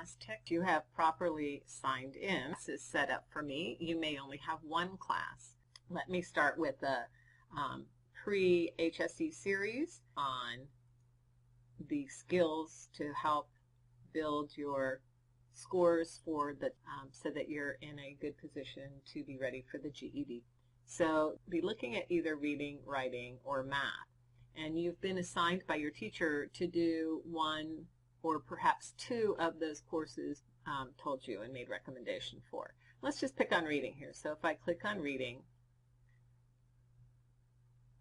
Aztec, you have properly signed in. This is set up for me. You may only have one class. Let me start with the pre-HSE series on the skills to help build your scores for the so that you're in a good position to be ready for the GED. So be looking at either reading, writing, or math. And you've been assigned by your teacher to do one or perhaps two of those courses told you and made recommendation for. Let's just pick on reading here. So if I click on reading,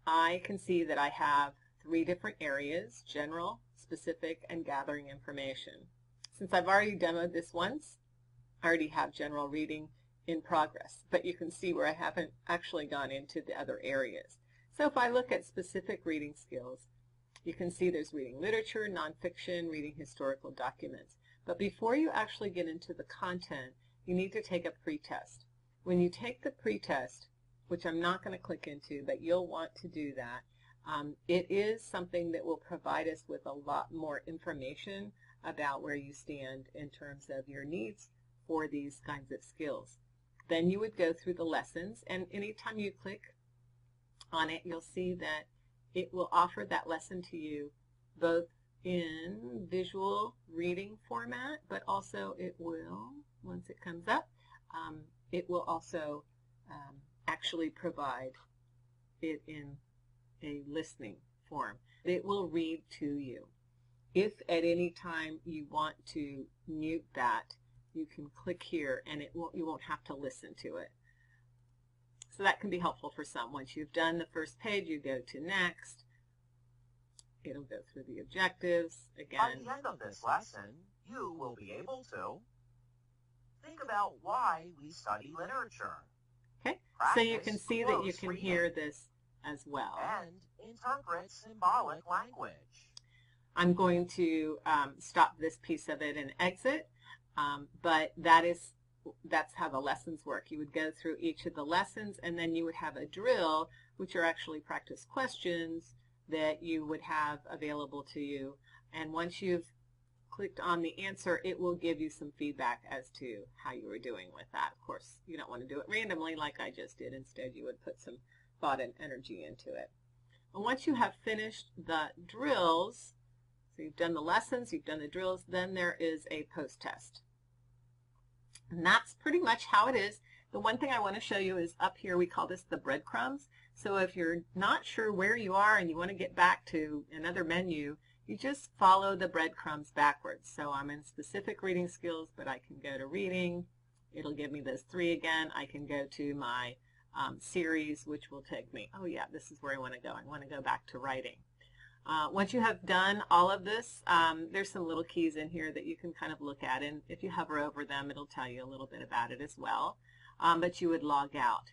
I can see that I have 3 different areas: general, specific, and gathering information. Since I've already demoed this once, I already have general reading in progress, but you can see where I haven't actually gone into the other areas. So if I look at specific reading skills, you can see there's reading literature, nonfiction, reading historical documents. But before you actually get into the content, you need to take a pretest. When you take the pretest, which I'm not going to click into, but you'll want to do that, it is something that will provide us with a lot more information about where you stand in terms of your needs for these kinds of skills. Then you would go through the lessons, and anytime you click on it, you'll see that it will offer that lesson to you both in visual reading format, but also it will, once it comes up, it will also actually provide it in a listening form. It will read to you. If at any time you want to mute that, you can click here and you won't have to listen to it. So that can be helpful for some. Once you've done the first page, you go to next. It'll go through the objectives again. By the end of this lesson, you will be able to think about why we study literature. Okay, so you can see that you can hear this as well. And interpret symbolic language. I'm going to stop this piece of it and exit, but that's how the lessons work. You would go through each of the lessons, and then you would have a drill, which are actually practice questions that you would have available to you. And once you've clicked on the answer, it will give you some feedback as to how you were doing with that. Of course, you don't want to do it randomly like I just did. Instead, you would put some thought and energy into it. And once you have finished the drills, so you've done the lessons, you've done the drills, then there is a post-test. And that's pretty much how it is. The one thing I want to show you is up here, we call this the breadcrumbs. So if you're not sure where you are and you want to get back to another menu, you just follow the breadcrumbs backwards. So I'm in specific reading skills, but I can go to reading. It'll give me those 3 again. I can go to my series, which will take me, oh yeah, this is where I want to go. I want to go back to writing. Once you have done all of this, there's some little keys in here that you can kind of look at, and if you hover over them, it'll tell you a little bit about it as well. But you would log out.